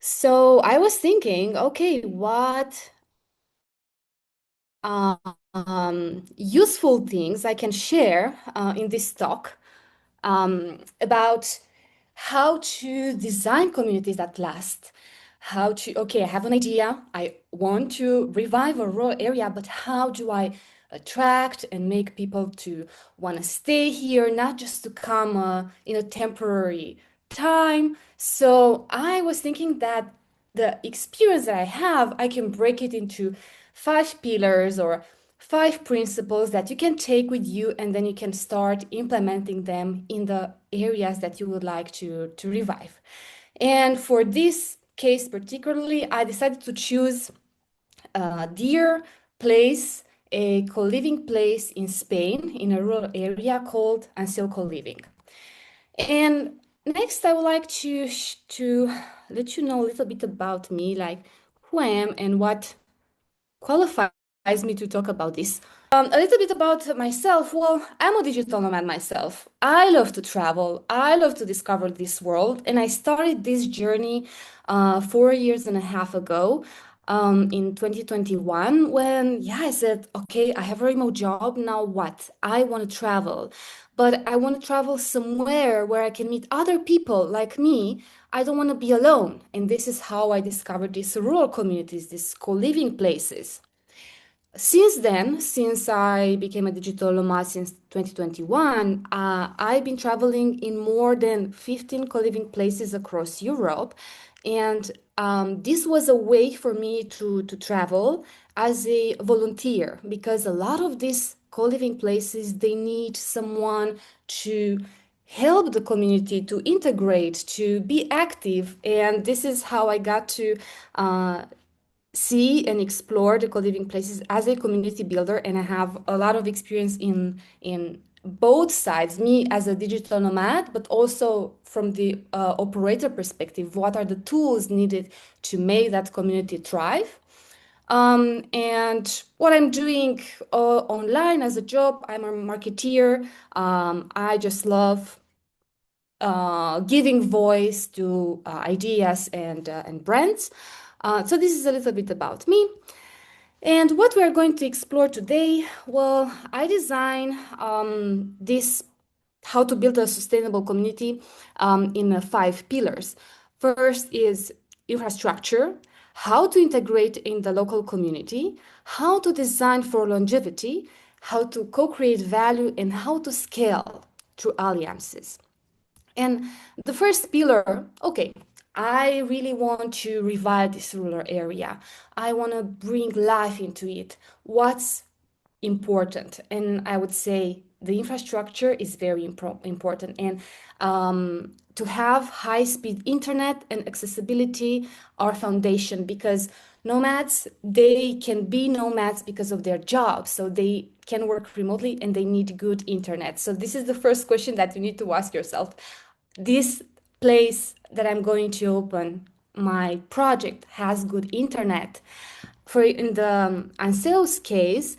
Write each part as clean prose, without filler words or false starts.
So I was thinking, okay, what useful things I can share in this talk about how to design communities that last. Okay, I have an idea. I want to revive a rural area, but how do I attract and make people to want to stay here, not just to come in a temporary time? So I was thinking that the experience that I have, I can break it into 5 pillars or 5 principles that you can take with you, and then you can start implementing them in the areas that you would like to revive. And for this case particularly, I decided to choose a dear place, a co-living place in Spain, in a rural area called Ansel Co-living. And next, I would like to let you know a little bit about me, like who I am and what qualifies me to talk about this. A little bit about myself. Well, I'm a digital nomad myself. I love to travel. I love to discover this world. And I started this journey 4 years and a half ago in 2021 when, yeah, I said, okay, I have a remote job. Now what? I want to travel. But I want to travel somewhere where I can meet other people like me. I don't want to be alone. And this is how I discovered these rural communities, these co-living places. Since then, since I became a digital nomad since 2021, I've been traveling in more than 15 co-living places across Europe. And this was a way for me to travel as a volunteer because a lot of these co-living places, they need someone to help the community to integrate, to be active. And this is how I got to see and explore the co-living places as a community builder, and I have a lot of experience in both sides, me as a digital nomad, but also from the operator perspective, what are the tools needed to make that community thrive. And what I'm doing online as a job, I'm a marketeer. I just love giving voice to ideas and brands. So this is a little bit about me. And what we are going to explore today, well, I design this how to build a sustainable community in 5 pillars. First is infrastructure, how to integrate in the local community, how to design for longevity, how to co-create value, and how to scale through alliances. And the first pillar, okay, I really want to revive this rural area. I want to bring life into it. What's important? And I would say the infrastructure is very important. And to have high-speed internet and accessibility are foundation because nomads, they can be nomads because of their job. So they can work remotely and they need good internet. So this is the first question that you need to ask yourself. This place that I'm going to open, my project has good internet. For in the Ansel's case,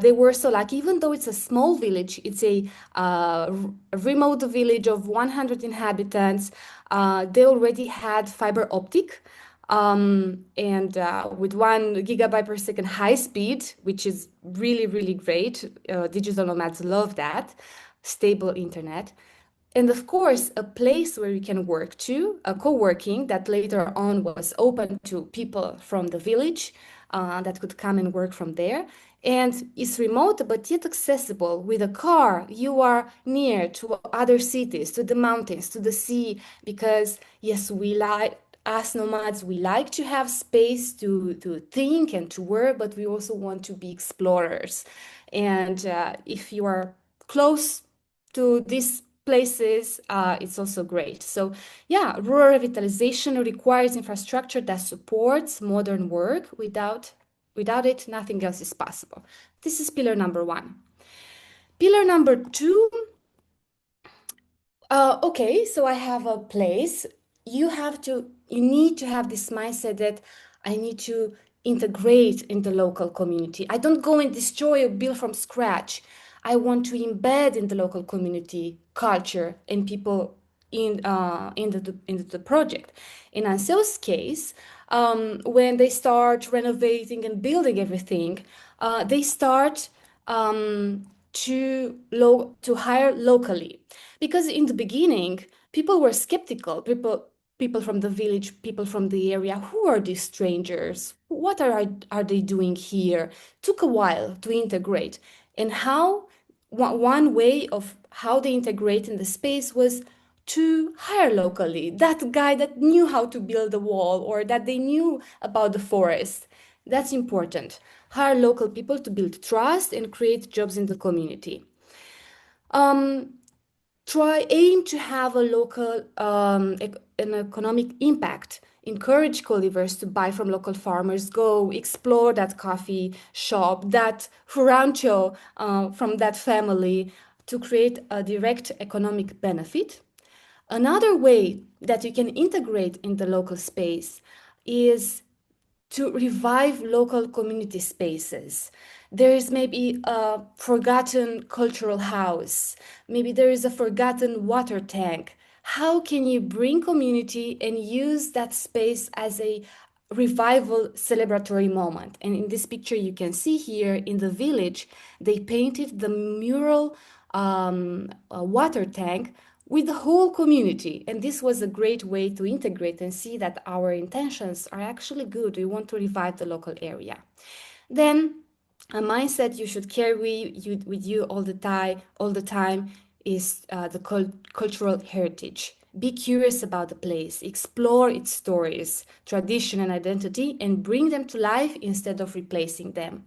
they were so lucky, even though it's a small village, it's a remote village of 100 inhabitants. They already had fiber optic and with 1 gigabyte per second high speed, which is really, really great. Digital nomads love that, stable internet. And of course, a place where you can work too, a co-working that later on was open to people from the village that could come and work from there. And it's remote, but yet accessible. With a car, you are near to other cities, to the mountains, to the sea, because yes, we like, us nomads, we like to have space to think and to work, but we also want to be explorers. And if you are close to these places, it's also great. So, yeah, rural revitalization requires infrastructure that supports modern work. Without it, nothing else is possible. This is pillar number one. Pillar number two, okay, so I have a place. You need to have this mindset that I need to integrate in the local community. I don't go and destroy or build from scratch. I want to embed in the local community culture and people into the project. In Ansel's case, when they start renovating and building everything, they start to hire locally, because in the beginning people were skeptical. People from the village, people from the area, who are these strangers? What are they doing here? Took a while to integrate. And how one way of how they integrate in the space was to hire locally that guy that knew how to build a wall or that they knew about the forest. That's important. Hire local people to build trust and create jobs in the community. Aim to have a local an economic impact. Encourage colivers to buy from local farmers. Go explore that coffee shop, that rancho from that family, to create a direct economic benefit. Another way that you can integrate in the local space is to revive local community spaces. There is maybe a forgotten cultural house. Maybe there is a forgotten water tank. How can you bring community and use that space as a revival celebratory moment? And in this picture, you can see here in the village, they painted the mural water tank with the whole community. And this was a great way to integrate and see that our intentions are actually good. We want to revive the local area. Then a mindset you should carry with you all the time is the cultural heritage. Be curious about the place, explore its stories, tradition, and identity, and bring them to life instead of replacing them.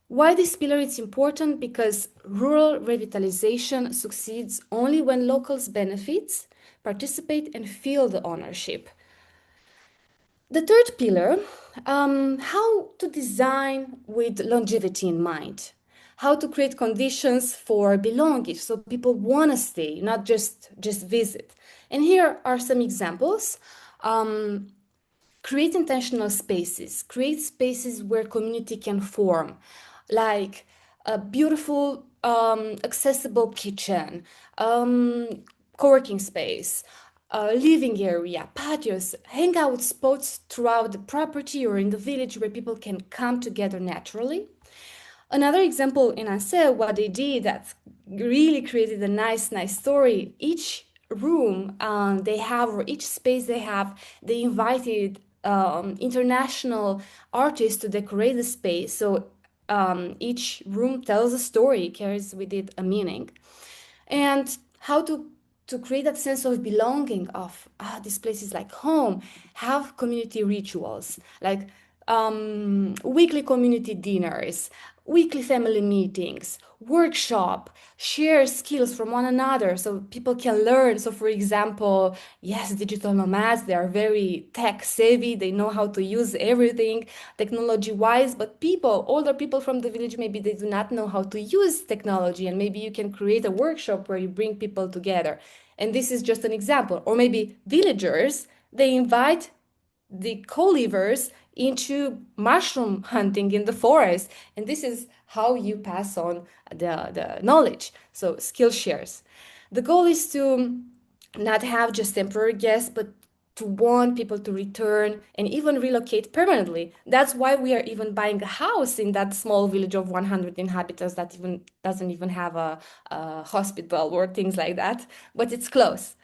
Why this pillar is important? Because rural revitalization succeeds only when locals benefit, participate, and feel the ownership. The third pillar, how to design with longevity in mind. How to create conditions for belonging so people want to stay, not just visit. And here are some examples. Create intentional spaces. Create spaces where community can form, like a beautiful, accessible kitchen, co-working space, living area, patios, hangout spots throughout the property or in the village where people can come together naturally. Another example in Ansel, what they did that really created a nice story. Each room they have, or each space they have, they invited international artists to decorate the space. So each room tells a story, carries with it a meaning. And how to create that sense of belonging of this place is like home. Have community rituals like weekly community dinners, weekly family meetings, workshop, share skills from one another so people can learn. So for example, yes, digital nomads, they are very tech savvy, they know how to use everything technology wise, but older people from the village, maybe they do not know how to use technology, and maybe you can create a workshop where you bring people together. And this is just an example. Or maybe villagers, they invite the co-livers into mushroom hunting in the forest. And this is how you pass on the knowledge. So skill shares. The goal is to not have just temporary guests, but to want people to return and even relocate permanently. That's why we are even buying a house in that small village of 100 inhabitants that even doesn't even have a hospital or things like that, but it's close.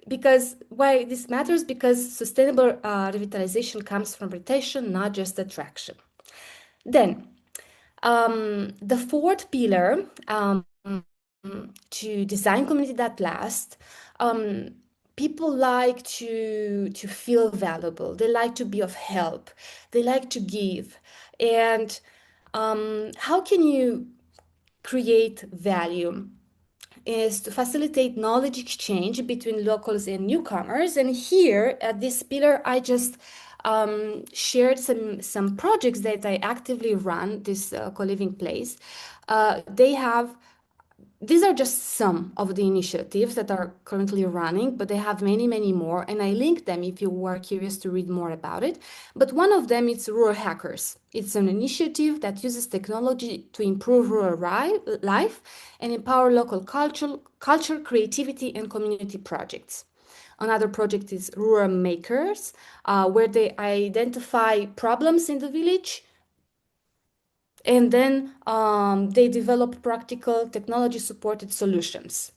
Because why this matters? Because sustainable revitalization comes from retention, not just attraction. Then, the fourth pillar, to design community that lasts, people like to feel valuable. They like to be of help. They like to give. And how can you create value? Is to facilitate knowledge exchange between locals and newcomers. And here at this pillar, I just shared some projects that I actively run, this co-living place. They have these are just some of the initiatives that are currently running, but they have many, many more, and I link them if you are curious to read more about it. But one of them is Rural Hackers. It's an initiative that uses technology to improve rural life and empower local culture, creativity, and community projects. Another project is Rural Makers, where they identify problems in the village and then they develop practical technology supported solutions.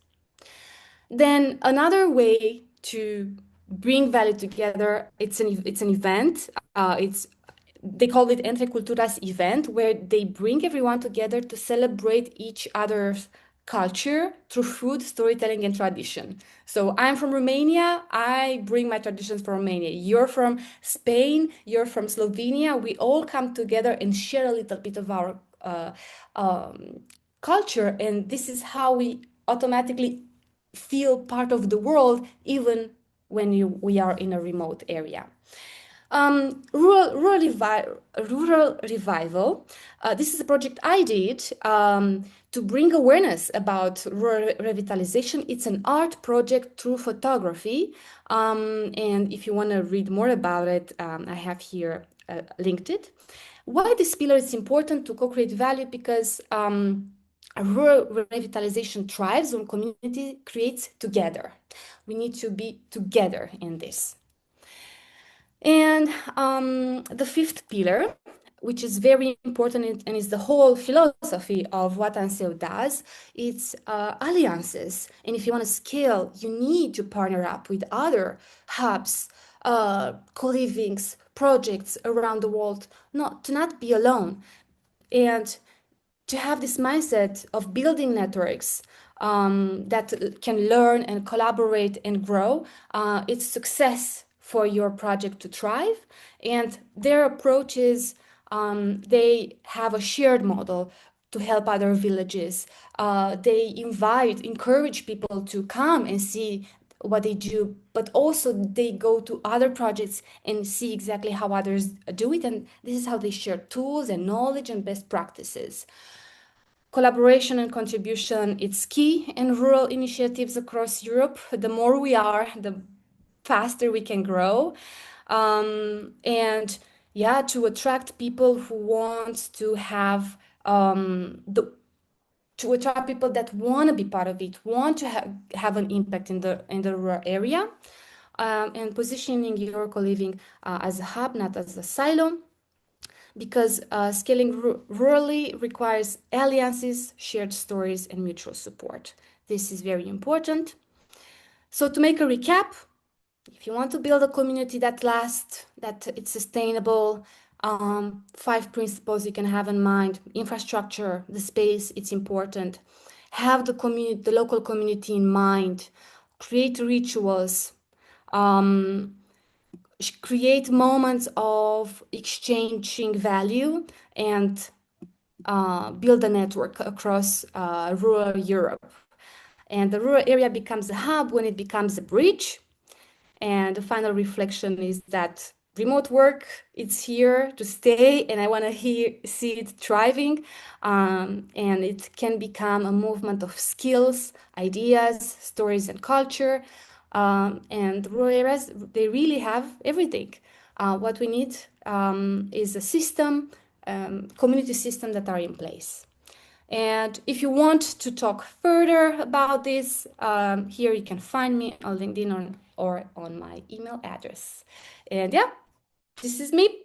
Then another way to bring value together, it's an event. It's they call it Entre Culturas event, where they bring everyone together to celebrate each other's culture through food, storytelling, and tradition. So I'm from Romania. I bring my traditions from Romania. You're from Spain. You're from Slovenia. We all come together and share a little bit of our culture, and this is how we automatically feel part of the world, even when we are in a remote area. Rural Revival. This is a project I did to bring awareness about rural revitalization. It's an art project through photography. And if you want to read more about it, I have here linked it. Why this pillar is important to co-create value? Because rural revitalization thrives when community creates together. We need to be together in this. And the fifth pillar, which is very important and is the whole philosophy of what Anseo does, it's alliances. And if you want to scale, you need to partner up with other hubs, co-livings, projects around the world, to not be alone. And to have this mindset of building networks that can learn and collaborate and grow, it's success for your project to thrive. And their approach is they have a shared model to help other villages. They encourage people to come and see what they do, but also they go to other projects and see exactly how others do it. And this is how they share tools and knowledge and best practices. Collaboration and contribution, it's key in rural initiatives across Europe. The more we are, the faster we can grow. And yeah, to attract people who want to have to attract people that want to be part of it, want to have an impact in the rural area, and positioning your co-living as a hub, not as a silo, because scaling rurally requires alliances, shared stories, and mutual support. This is very important. So to make a recap, if you want to build a community that lasts, that it's sustainable, 5 principles you can have in mind: infrastructure, the space, it's important. Have the local community in mind. Create rituals. Create moments of exchanging value, and build a network across rural Europe. And the rural area becomes a hub when it becomes a bridge. And the final reflection is that remote work, it's here to stay, and I want to see it thriving. And it can become a movement of skills, ideas, stories, and culture. And rural areas, they really have everything. What we need is a system, community system that are in place. And if you want to talk further about this, here you can find me on LinkedIn or on my email address. And yeah, this is me.